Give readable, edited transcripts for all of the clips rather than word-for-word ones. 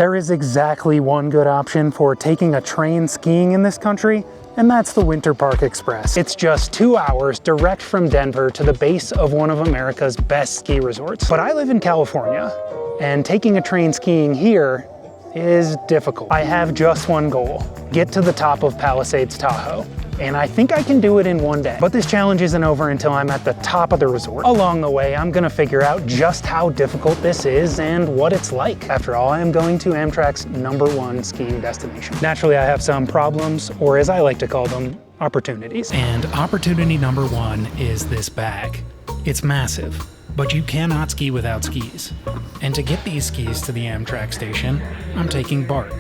There is exactly one good option for taking a train skiing in this country, and that's the Winter Park Express. It's just 2 hours direct from Denver to the base of one of America's best ski resorts. But I live in California, and taking a train skiing here is difficult. I have just one goal: get to the top of Palisades Tahoe. And I think I can do it in one day. But this challenge isn't over until I'm at the top of the resort. Along the way, I'm gonna figure out just how difficult this is and what it's like. After all, I am going to Amtrak's #1 skiing destination. Naturally, I have some problems, or as I like to call them, opportunities. And opportunity number 1 is this bag. It's massive, but you cannot ski without skis. And to get these skis to the Amtrak station, I'm taking BART,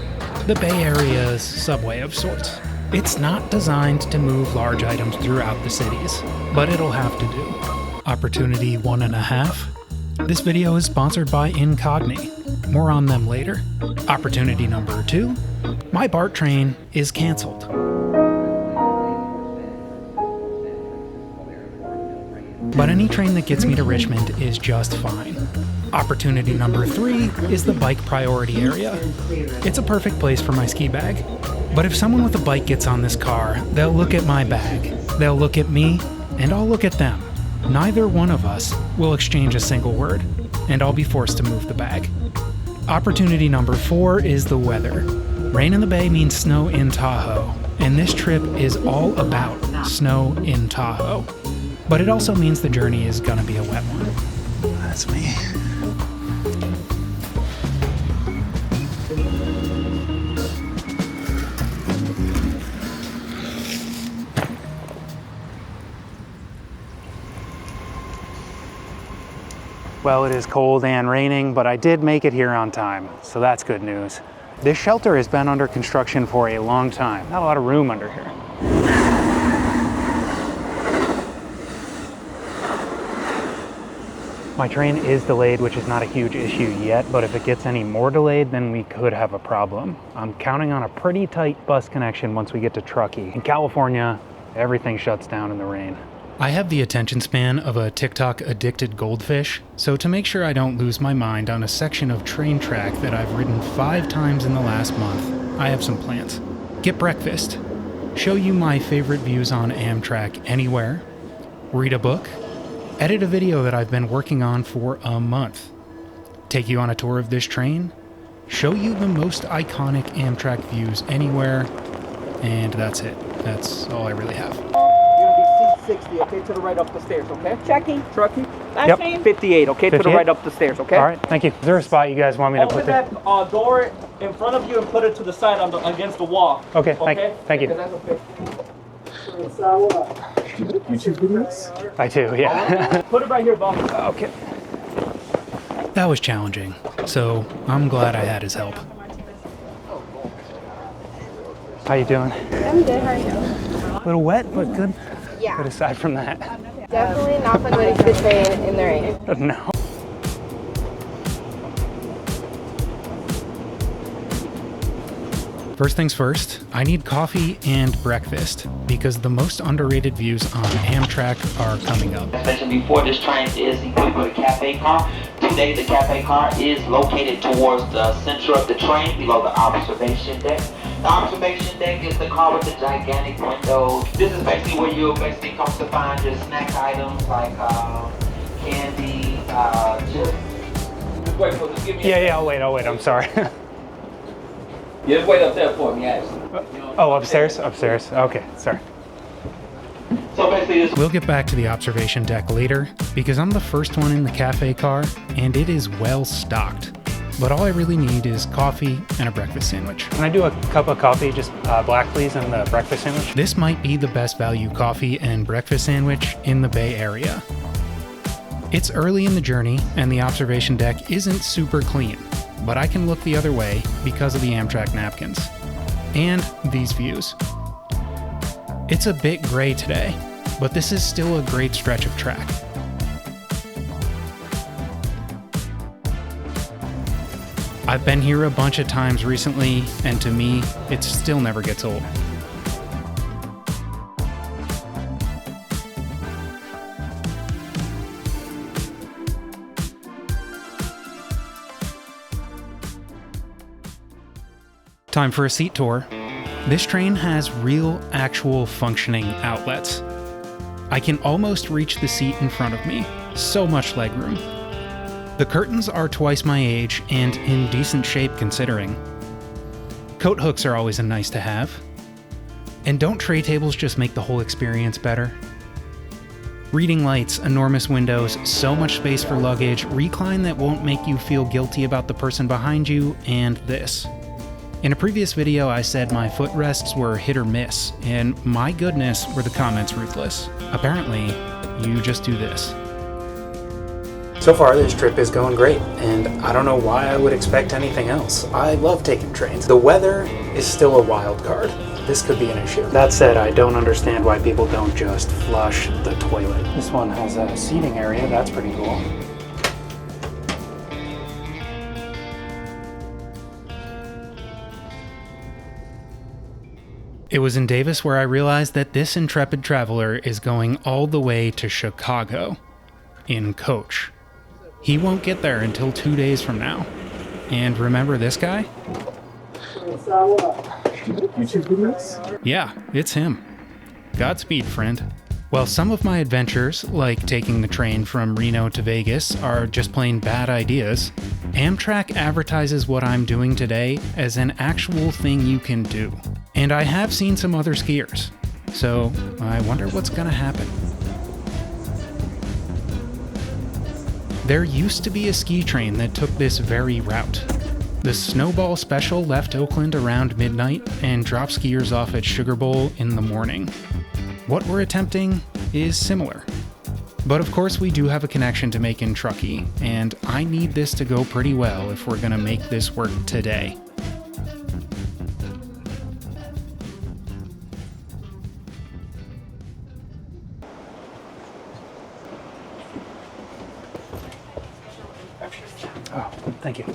the Bay Area's subway of sorts. It's not designed to move large items throughout the cities, but it'll have to do. Opportunity 1.5. This video is sponsored by Incogni. More on them later. Opportunity number 2. My BART train is canceled. But any train that gets me to Richmond is just fine. Opportunity number 3 is the bike priority area. It's a perfect place for my ski bag. But if someone with a bike gets on this car, they'll look at my bag, they'll look at me, and I'll look at them. Neither one of us will exchange a single word, and I'll be forced to move the bag. Opportunity number 4 is the weather. Rain in the Bay means snow in Tahoe, and this trip is all about snow in Tahoe. But it also means the journey is gonna be a wet one. That's me. Well, it is cold and raining, but I did make it here on time, so that's good news. This shelter has been under construction for a long time. Not a lot of room under here. My train is delayed, which is not a huge issue yet, but if it gets any more delayed, then we could have a problem. I'm counting on a pretty tight bus connection once we get to Truckee. In California, everything shuts down in the rain. I have the attention span of a TikTok-addicted goldfish, so to make sure I don't lose my mind on a section of train track that I've ridden 5 times in the last month, I have some plans. Get breakfast, show you my favorite views on Amtrak anywhere, read a book, edit a video that I've been working on for a month, take you on a tour of this train, show you the most iconic Amtrak views anywhere, and that's it. That's all I really have. 60, okay, to the right up the stairs, okay? Checking. Trucking. Yep. 58, okay, 58? to the right up the stairs, okay? All right, thank you. Is there a spot you guys want me to Open put that there? door in front of you and put it to the side on against the wall. Okay, thank you. That's okay. YouTube videos? I do, yeah. Put it right here, boss. Okay. That was challenging, so I'm glad I had his help. How you doing? I'm good, how are you? A little wet, but good. Yeah. But aside from that, Definitely not fun waiting for the train in the rain. no. First things first, I need coffee and breakfast because the most underrated views on Amtrak are coming up. Station before this train is equipped with a cafe car. Today the cafe car is located towards the center of the train below the observation deck. The observation deck is the car with the gigantic windows. This is basically where you'll basically come to find your snack items like candy, chips. Just wait for this. Give me Yeah, I'll wait, I'm sorry. Yeah, just wait up there for me, actually. Oh, upstairs? Upstairs, okay, sorry. So basically this We'll get back to the observation deck later because I'm the first one in the cafe car and it is well stocked. But all I really need is coffee and a breakfast sandwich. Can I do a cup of coffee, just black please, and the breakfast sandwich? This might be the best value coffee and breakfast sandwich in the Bay Area. It's early in the journey and the observation deck isn't super clean, but I can look the other way because of the Amtrak napkins. And these views. It's a bit gray today, but this is still a great stretch of track. I've been here a bunch of times recently, and to me, it still never gets old. Time for a seat tour. This train has real, actual functioning outlets. I can almost reach the seat in front of me. So much legroom. The curtains are twice my age and in decent shape considering. Coat hooks are always a nice to have. And don't tray tables just make the whole experience better? Reading lights, enormous windows, so much space for luggage, recline that won't make you feel guilty about the person behind you, and this. In a previous video, I said my footrests were hit or miss, and my goodness, were the comments ruthless. Apparently, you just do this. So far, this trip is going great, and I don't know why I would expect anything else. I love taking trains. The weather is still a wild card. This could be an issue. That said, I don't understand why people don't just flush the toilet. This one has a seating area, that's pretty cool. It was in Davis where I realized that this intrepid traveler is going all the way to Chicago in coach. He won't get there until 2 days from now. And remember this guy? Yeah, it's him. Godspeed, friend. While some of my adventures, like taking the train from Reno to Vegas, are just plain bad ideas, Amtrak advertises what I'm doing today as an actual thing you can do. And I have seen some other skiers, so I wonder what's gonna happen. There used to be a ski train that took this very route. The Snowball Special left Oakland around midnight and dropped skiers off at Sugar Bowl in the morning. What we're attempting is similar. But of course we do have a connection to make in Truckee, and I need this to go pretty well if we're gonna make this work today. Oh, thank you.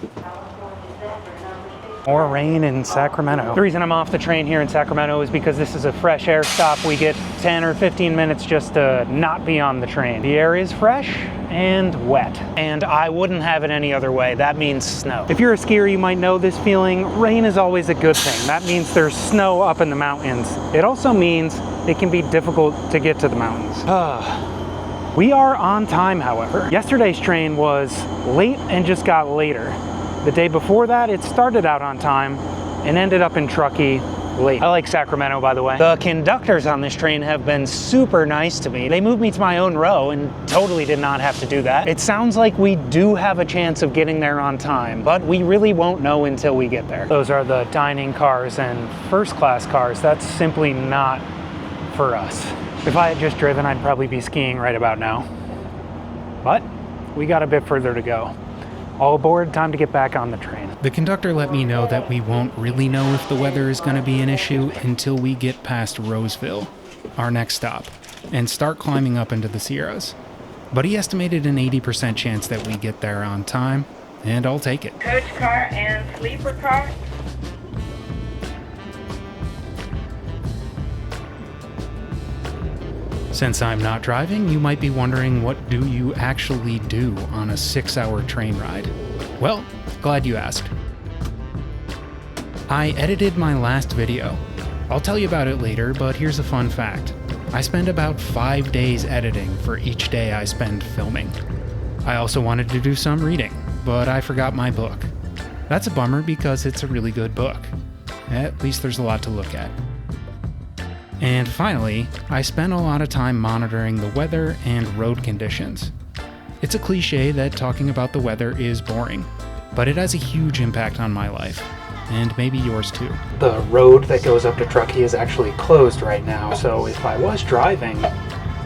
More rain in Sacramento. The reason I'm off the train here in Sacramento is because this is a fresh air stop. We get 10 or 15 minutes just to not be on the train. The air is fresh and wet, and I wouldn't have it any other way. That means snow. If you're a skier, you might know this feeling. Rain is always a good thing. That means there's snow up in the mountains. It also means it can be difficult to get to the mountains. We are on time, however. Yesterday's train was late and just got later. The day before that, it started out on time and ended up in Truckee late. I like Sacramento, by the way. The conductors on this train have been super nice to me. They moved me to my own row and totally did not have to do that. It sounds like we do have a chance of getting there on time, but we really won't know until we get there. Those are the dining cars and first class cars. That's simply not for us. If I had just driven, I'd probably be skiing right about now. But we got a bit further to go. All aboard, time to get back on the train. The conductor let me know that we won't really know if the weather is going to be an issue until we get past Roseville, our next stop, and start climbing up into the Sierras. But he estimated an 80% chance that we get there on time, and I'll take it. Coach car and sleeper car. Since I'm not driving, you might be wondering, what do you actually do on a 6-hour train ride? Well, glad you asked. I edited my last video. I'll tell you about it later, but here's a fun fact. I spend about 5 days editing for each day I spend filming. I also wanted to do some reading, but I forgot my book. That's a bummer because it's a really good book. At least there's a lot to look at. And finally, I spent a lot of time monitoring the weather and road conditions. It's a cliche that talking about the weather is boring, but it has a huge impact on my life, and maybe yours too. The road that goes up to Truckee is actually closed right now, so if I was driving,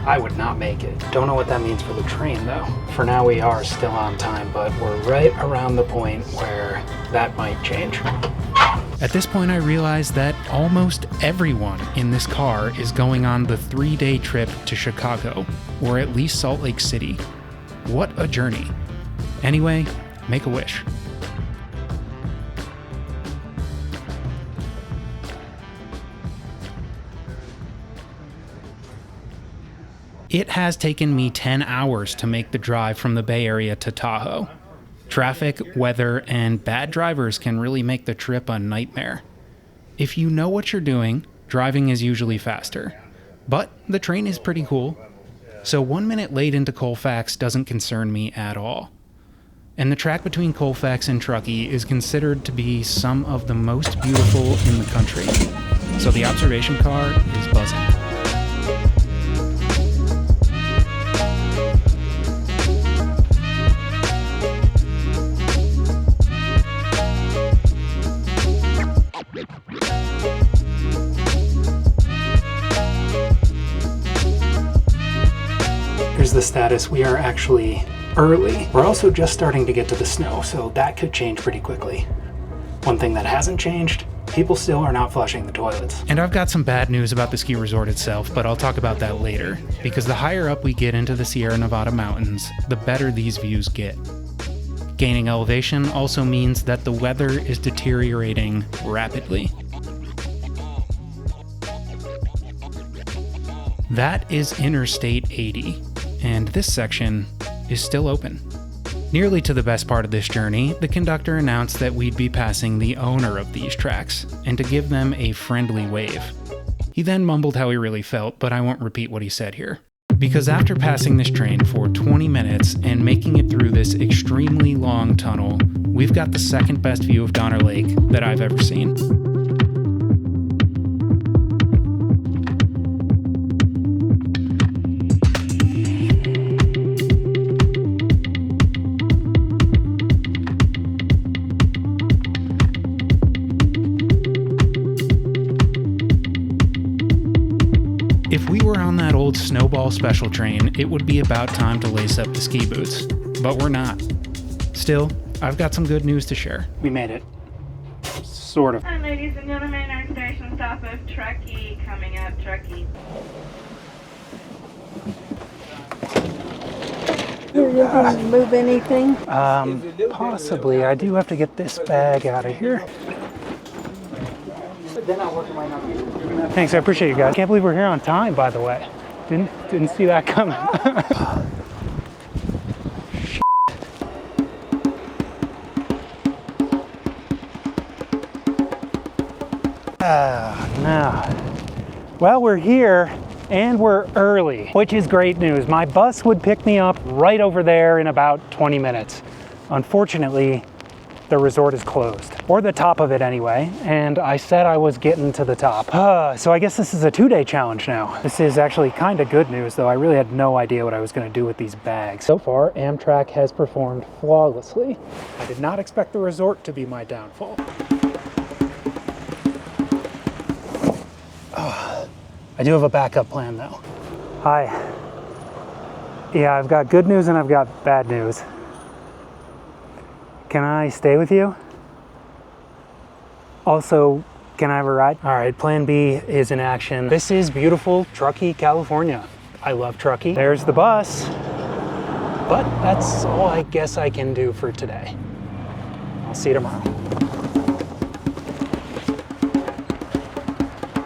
I would not make it. Don't know what that means for the train though. For now we are still on time, but we're right around the point where that might change. At this point, I realized that almost everyone in this car is going on the 3-day trip to Chicago, or at least Salt Lake City. What a journey. Anyway, make a wish. It has taken me 10 hours to make the drive from the Bay Area to Tahoe. Traffic, weather, and bad drivers can really make the trip a nightmare. If you know what you're doing, driving is usually faster. But the train is pretty cool. So 1 minute late into Colfax doesn't concern me at all. And the track between Colfax and Truckee is considered to be some of the most beautiful in the country. So the observation car is buzzing. Here's the status. We are actually early. We're also just starting to get to the snow, so that could change pretty quickly. One thing that hasn't changed, people still are not flushing the toilets. And I've got some bad news about the ski resort itself, but I'll talk about that later, because the higher up we get into the Sierra Nevada mountains, the better these views get. Gaining elevation also means that the weather is deteriorating rapidly. That is Interstate 80, and this section is still open. Nearly to the best part of this journey, the conductor announced that we'd be passing the owner of these tracks, and to give them a friendly wave. He then mumbled how he really felt, but I won't repeat what he said here. Because after passing this train for 20 minutes and making it through this extremely long tunnel, we've got the second best view of Donner Lake that I've ever seen. If we were on that old Snowball special train, it would be about time to lace up the ski boots. But we're not. Still, I've got some good news to share. We made it. Sort of. Hi, ladies and gentlemen, our station stop of Truckee coming up, Truckee. You're going to move anything? Possibly. I do have to get this bag out of here. Thanks, I appreciate you guys. I can't believe we're here on time, by the way. Didn't see that coming. No. Well, we're here and we're early, which is great news. My bus would pick me up right over there in about 20 minutes. Unfortunately, the resort is closed, or the top of it anyway, and I said I was getting to the top. So I guess this is a 2-day challenge now. This is actually kind of good news, though. I really had no idea what I was going to do with these bags. So far, Amtrak has performed flawlessly. I did not expect the resort to be my downfall. I do have a backup plan, though. Hi. Yeah, I've got good news and I've got bad news. Can I stay with you? Also, can I have a ride? All right, plan B is in action. This is beautiful Truckee, California. I love Truckee. There's the bus. But that's all I guess I can do for today. I'll see you tomorrow.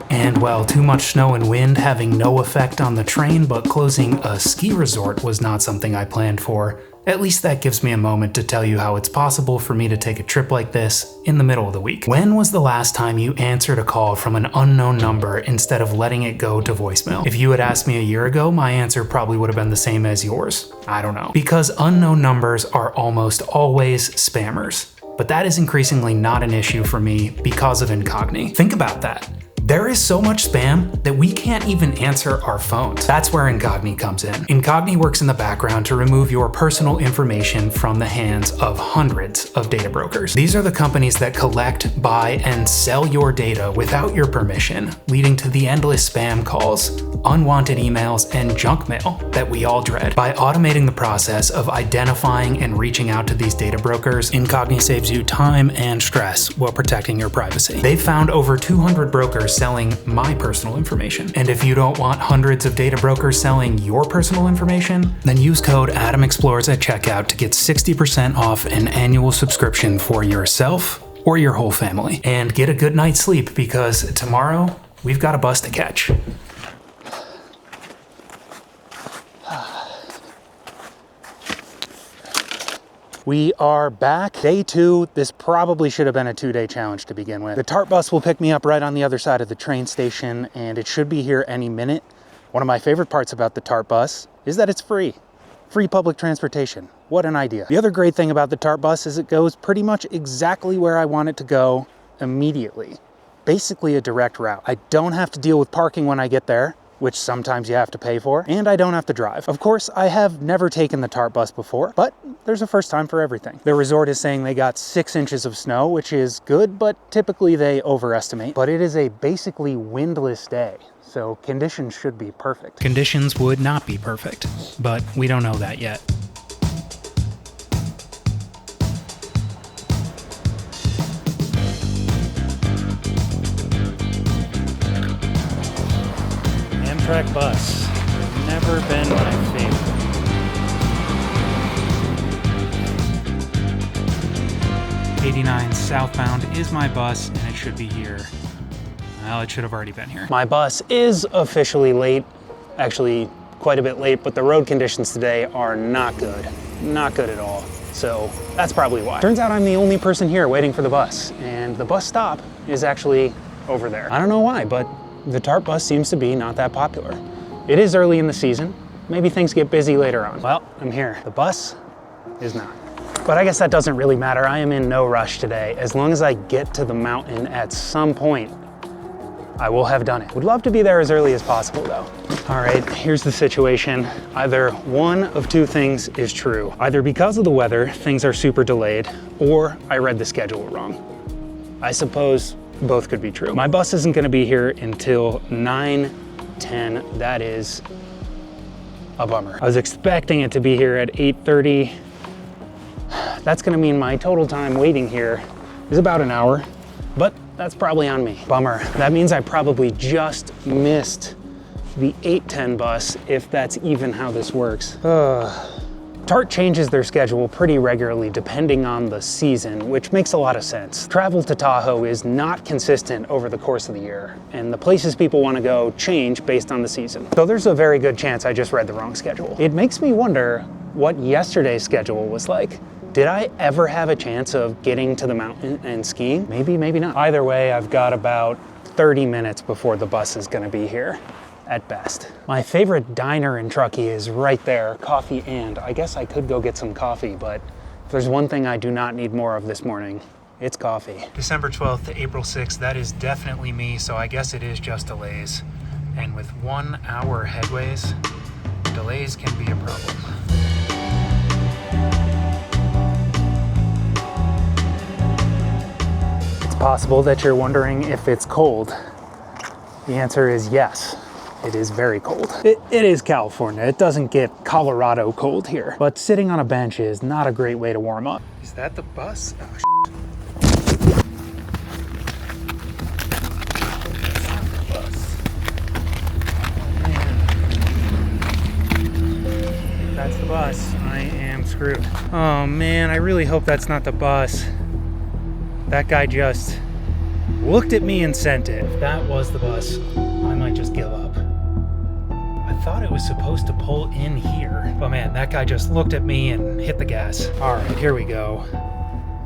And while too much snow and wind having no effect on the train but closing a ski resort was not something I planned for, at least that gives me a moment to tell you how it's possible for me to take a trip like this in the middle of the week. When was the last time you answered a call from an unknown number instead of letting it go to voicemail? If you had asked me a year ago, my answer probably would have been the same as yours. I don't know. Because unknown numbers are almost always spammers. But that is increasingly not an issue for me because of Incogni. Think about that. There is so much spam that we can't even answer our phones. That's where Incogni comes in. Incogni works in the background to remove your personal information from the hands of hundreds of data brokers. These are the companies that collect, buy, and sell your data without your permission, leading to the endless spam calls, unwanted emails, and junk mail that we all dread. By automating the process of identifying and reaching out to these data brokers, Incogni saves you time and stress while protecting your privacy. They've found over 200 brokers selling my personal information. And if you don't want hundreds of data brokers selling your personal information, then use code AdamExplores at checkout to get 60% off an annual subscription for yourself or your whole family. And get a good night's sleep because tomorrow we've got a bus to catch. We are back. Day 2. This probably should have been a 2-day challenge to begin with. The TARP bus will pick me up right on the other side of the train station, and it should be here any minute. One of my favorite parts about the TARP bus is that it's free. Free public transportation. What an idea. The other great thing about the TARP bus is it goes pretty much exactly where I want it to go immediately. Basically a direct route. I don't have to deal with parking when I get there, which sometimes you have to pay for, and I don't have to drive. Of course, I have never taken the TARP bus before, but there's a first time for everything. The resort is saying they got 6 inches of snow, which is good, but typically they overestimate. But it is a basically windless day, so conditions should be perfect. Conditions would not be perfect, but we don't know that yet. Amtrak bus. Never been my favorite. '89 southbound is my bus, and it should be here. Well, it should have already been here. My bus is officially late, actually quite a bit late, but the road conditions today are not good. Not good at all. So that's probably why. Turns out I'm the only person here waiting for the bus, and the bus stop is actually over there. I don't know why, but the TARP bus seems to be not that popular. It is early in the season. Maybe things get busy later on. Well, I'm here. The bus is not. But I guess that doesn't really matter. I am in no rush today. As long as I get to the mountain at some point, I will have done it. Would love to be there as early as possible though. All right, here's the situation. Either one of two things is true. Either because of the weather, things are super delayed, or I read the schedule wrong. I suppose both could be true. My bus isn't gonna be here until 9:10. That is a bummer. I was expecting it to be here at 8:30. That's gonna mean my total time waiting here is about an hour, but that's probably on me. Bummer. That means I probably just missed the 8:10 bus, if that's even how this works. TARP changes their schedule pretty regularly depending on the season, which makes a lot of sense. Travel to Tahoe is not consistent over the course of the year, and the places people want to go change based on the season. So there's a very good chance I just read the wrong schedule. It makes me wonder what yesterday's schedule was like. Did I ever have a chance of getting to the mountain and skiing? Maybe, maybe not. Either way, I've got about 30 minutes before the bus is gonna be here, at best. My favorite diner in Truckee is right there, Coffee and. I guess I could go get some coffee, but if there's one thing I do not need more of this morning, it's coffee. December 12th to April 6th, that is definitely me, so I guess it is just delays. And with 1 hour headways, delays can be a problem. It's possible that you're wondering if it's cold. The answer is yes. It is very cold. It is California. It doesn't get Colorado cold here. But sitting on a bench is not a great way to warm up. Is that the bus? Oh, that's the bus. I am screwed. Oh man, I really hope that's not the bus. That guy just looked at me and sent it. If that was the bus, I might just give up. I thought it was supposed to pull in here. But man, that guy just looked at me and hit the gas. All right, here we go.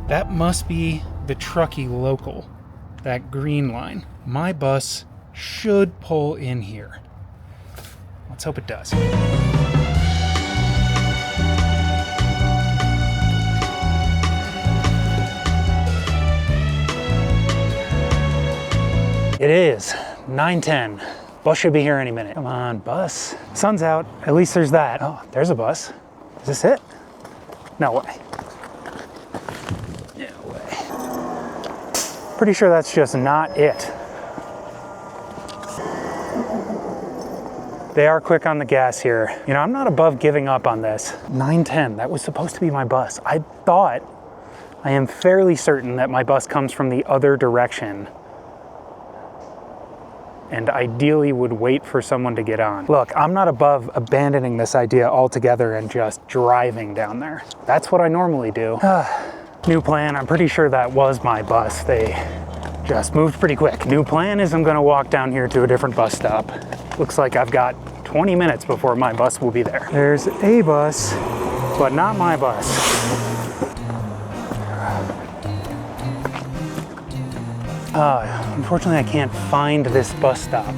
That must be the Truckee local, that green line. My bus should pull in here. Let's hope it does. It is 9:10. Bus should be here any minute. Come on, bus. Sun's out. At least there's that. Oh, there's a bus. Is this it? No way. No way. Pretty sure that's just not it. They are quick on the gas here. You know, I'm not above giving up on this. 9:10, that was supposed to be my bus. I am fairly certain that my bus comes from the other direction, and ideally would wait for someone to get on. Look, I'm not above abandoning this idea altogether and just driving down there. That's what I normally do. New plan, I'm pretty sure that was my bus. They just moved pretty quick. New plan is I'm gonna walk down here to a different bus stop. Looks like I've got 20 minutes before my bus will be there. There's a bus, but not my bus. Unfortunately, I can't find this bus stop.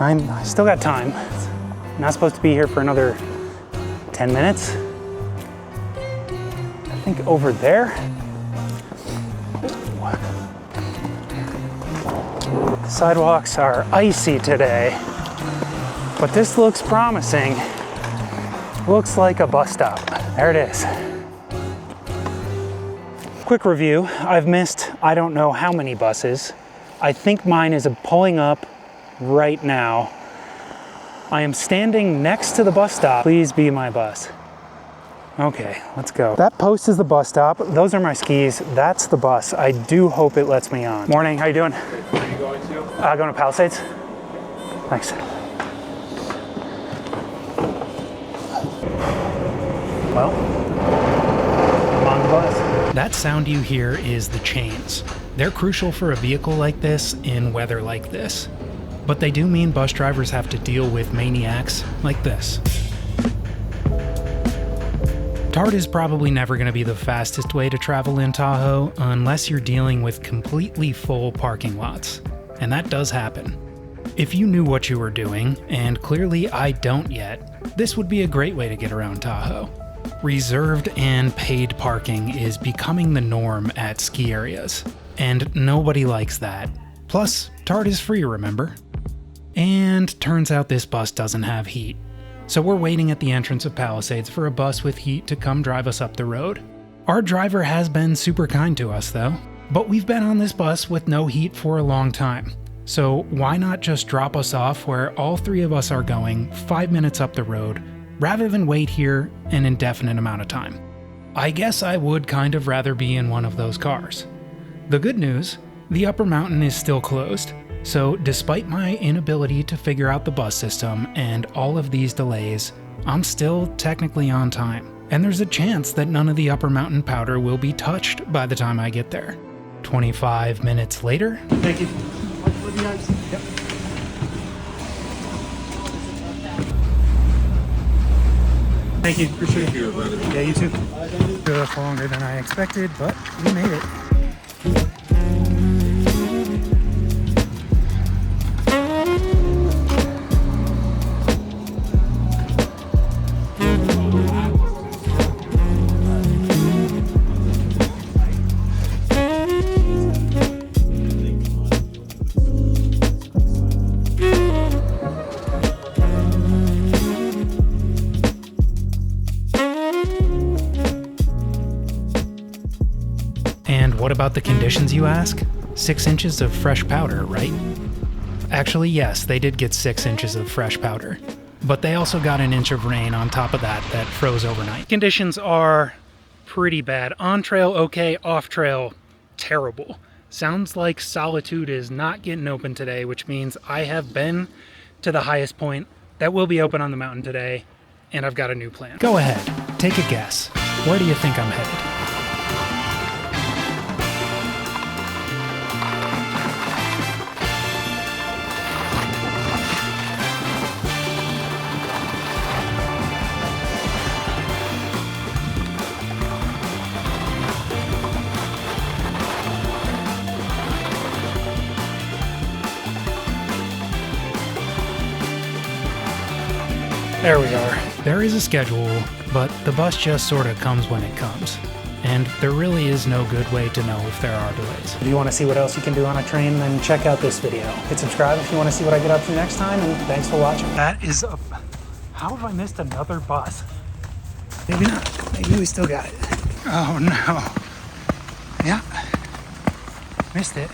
I still got time. I'm not supposed to be here for another 10 minutes. I think over there. The sidewalks are icy today, but this looks promising. Looks like a bus stop. There it is. Quick review, I've missed I don't know how many buses. I think mine is pulling up right now. I am standing next to the bus stop. Please be my bus. Okay, let's go. That post is the bus stop. Those are my skis. That's the bus. I do hope it lets me on. Morning, how you doing? Where are you going to? Going to Palisades. Thanks. Well, I'm on the bus. That sound you hear is the chains. They're crucial for a vehicle like this in weather like this. But they do mean bus drivers have to deal with maniacs like this. TARD is probably never going to be the fastest way to travel in Tahoe unless you're dealing with completely full parking lots. And that does happen. If you knew what you were doing, and clearly I don't yet, this would be a great way to get around Tahoe. Reserved and paid parking is becoming the norm at ski areas, and nobody likes that. Plus, TARD is free, remember? And turns out this bus doesn't have heat. So we're waiting at the entrance of Palisades for a bus with heat to come drive us up the road. Our driver has been super kind to us though, but we've been on this bus with no heat for a long time. So why not just drop us off where all three of us are going 5 minutes up the road, rather than wait here an indefinite amount of time? I guess I would kind of rather be in one of those cars. The good news, the upper mountain is still closed, so despite my inability to figure out the bus system and all of these delays, I'm still technically on time. And there's a chance that none of the upper mountain powder will be touched by the time I get there. 25 minutes later. Thank you. Yep. Thank you. Appreciate it. Yeah, you too. Took longer than I expected, but we made it. And what about the conditions, you ask? 6 inches of fresh powder, right? Actually, yes, they did get 6 inches of fresh powder. But they also got an inch of rain on top of that froze overnight. Conditions are pretty bad. On trail, okay. Off trail, terrible. Sounds like Solitude is not getting open today, which means I have been to the highest point that will be open on the mountain today, and I've got a new plan. Go ahead, take a guess. Where do you think I'm headed? There we are. There is a schedule, but the bus just sort of comes when it comes. And there really is no good way to know if there are delays. If you want to see what else you can do on a train, then check out this video. Hit subscribe if you want to see what I get up to next time, and thanks for watching. That is a... How have I missed another bus? Maybe not. Maybe we still got it. Oh no. Yeah. Missed it.